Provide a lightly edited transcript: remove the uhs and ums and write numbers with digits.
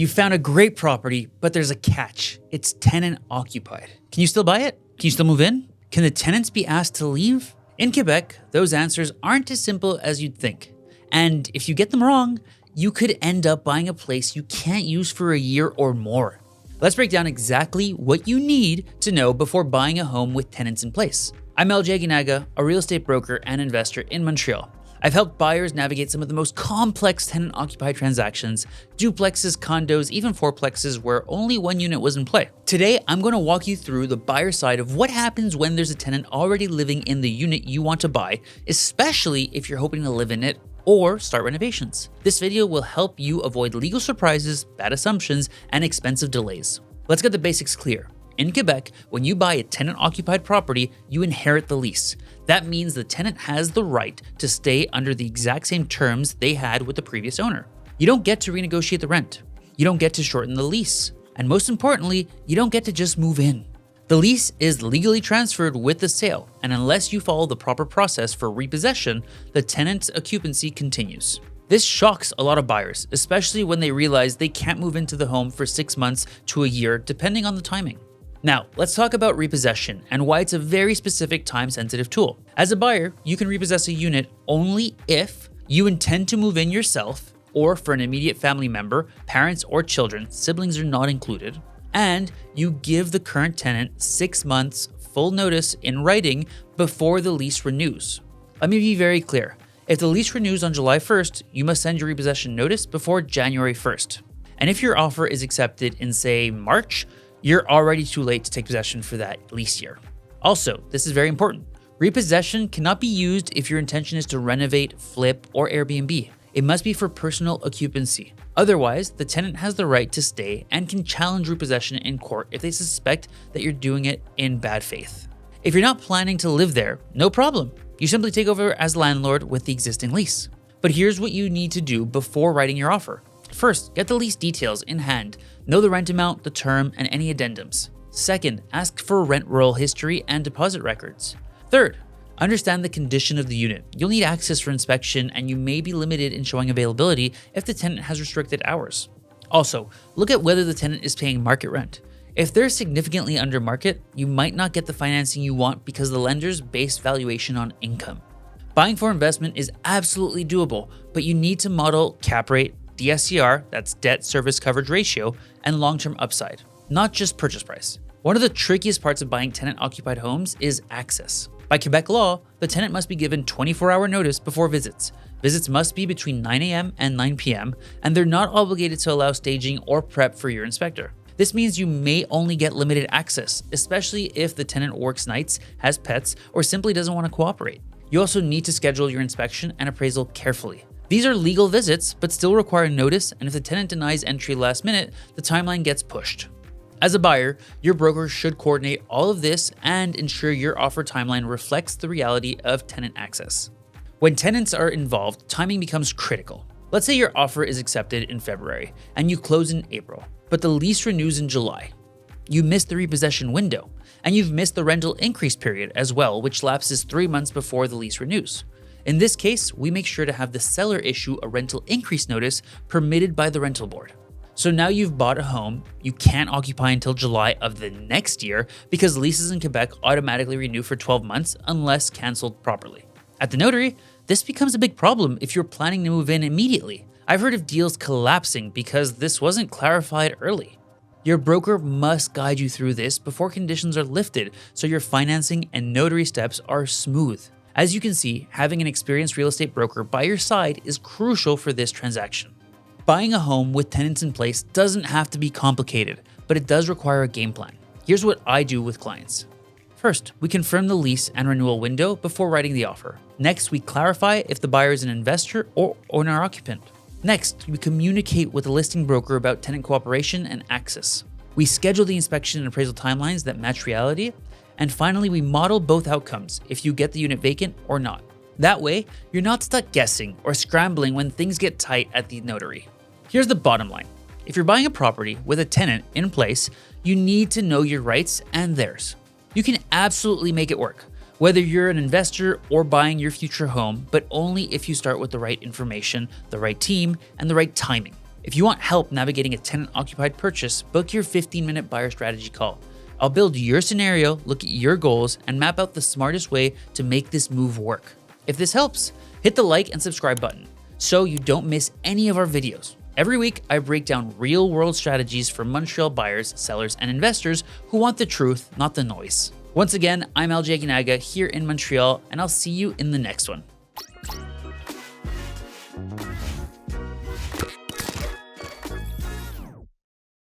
You found a great property, but there's a catch. It's tenant occupied. Can you still buy it? Can you still move in? Can the tenants be asked to leave? In Quebec, those answers aren't as simple as you'd think. And if you get them wrong, you could end up buying a place you can't use for a year or more. Let's break down exactly what you need to know before buying a home with tenants in place. I'm Aguinaga, a real estate broker and investor in Montreal. I've helped buyers navigate some of the most complex tenant-occupied transactions, duplexes, condos, even fourplexes where only one unit was in play. Today, I'm going to walk you through the buyer side of what happens when there's a tenant already living in the unit you want to buy, especially if you're hoping to live in it or start renovations. This video will help you avoid legal surprises, bad assumptions, and expensive delays. Let's get the basics clear. In Quebec, when you buy a tenant-occupied property, you inherit the lease. That means the tenant has the right to stay under the exact same terms they had with the previous owner. You don't get to renegotiate the rent. You don't get to shorten the lease. And most importantly, you don't get to just move in. The lease is legally transferred with the sale, and unless you follow the proper process for repossession, the tenant's occupancy continues. This shocks a lot of buyers, especially when they realize they can't move into the home for 6 months to a year, depending on the timing. Now, let's talk about repossession and why it's a very specific time-sensitive tool. As a buyer, you can repossess a unit only if you intend to move in yourself or for an immediate family member, parents or children, siblings are not included, and you give the current tenant 6 months full notice in writing before the lease renews. Let me be very clear. If the lease renews on July 1st, you must send your repossession notice before January 1st. And if your offer is accepted in, say, March, you're already too late to take possession for that lease year. Also, this is very important. Repossession cannot be used if your intention is to renovate, flip, or Airbnb. It must be for personal occupancy. Otherwise, the tenant has the right to stay and can challenge repossession in court if they suspect that you're doing it in bad faith. If you're not planning to live there, no problem. You simply take over as landlord with the existing lease. But here's what you need to do before writing your offer. First, get the lease details in hand. Know the rent amount, the term, and any addendums. Second, ask for rent roll history and deposit records. Third, understand the condition of the unit. You'll need access for inspection, and you may be limited in showing availability if the tenant has restricted hours. Also, look at whether the tenant is paying market rent. If they're significantly under market, you might not get the financing you want because the lender's based valuation on income. Buying for investment is absolutely doable, but you need to model cap rate, DSCR, that's debt service coverage ratio, and long-term upside, not just purchase price. One of the trickiest parts of buying tenant-occupied homes is access. By Quebec law, the tenant must be given 24-hour notice before visits. Visits must be between 9 a.m. and 9 p.m., and they're not obligated to allow staging or prep for your inspector. This means you may only get limited access, especially if the tenant works nights, has pets, or simply doesn't want to cooperate. You also need to schedule your inspection and appraisal carefully. These are legal visits, but still require notice, and if the tenant denies entry last minute, the timeline gets pushed. As a buyer, your broker should coordinate all of this and ensure your offer timeline reflects the reality of tenant access. When tenants are involved, timing becomes critical. Let's say your offer is accepted in February, and you close in April, but the lease renews in July. You missed the repossession window, and you've missed the rental increase period as well, which lapses 3 months before the lease renews. In this case, we make sure to have the seller issue a rental increase notice permitted by the rental board. So now you've bought a home, you can't occupy until July of the next year because leases in Quebec automatically renew for 12 months unless canceled properly. At the notary, this becomes a big problem if you're planning to move in immediately. I've heard of deals collapsing because this wasn't clarified early. Your broker must guide you through this before conditions are lifted so your financing and notary steps are smooth. As you can see, having an experienced real estate broker by your side is crucial for this transaction. Buying a home with tenants in place doesn't have to be complicated, but it does require a game plan. Here's what I do with clients. First, we confirm the lease and renewal window before writing the offer. Next, we clarify if the buyer is an investor or owner-occupant. Next, we communicate with the listing broker about tenant cooperation and access. We schedule the inspection and appraisal timelines that match reality. And finally, we model both outcomes if you get the unit vacant or not. That way, you're not stuck guessing or scrambling when things get tight at the notary. Here's the bottom line. If you're buying a property with a tenant in place, you need to know your rights and theirs. You can absolutely make it work, whether you're an investor or buying your future home, but only if you start with the right information, the right team, and the right timing. If you want help navigating a tenant-occupied purchase, book your 15-minute buyer strategy call. I'll build your scenario, look at your goals, and map out the smartest way to make this move work. If this helps, hit the like and subscribe button so you don't miss any of our videos. Every week, I break down real-world strategies for Montreal buyers, sellers, and investors who want the truth, not the noise. Once again, I'm Aguinaga here in Montreal, and I'll see you in the next one.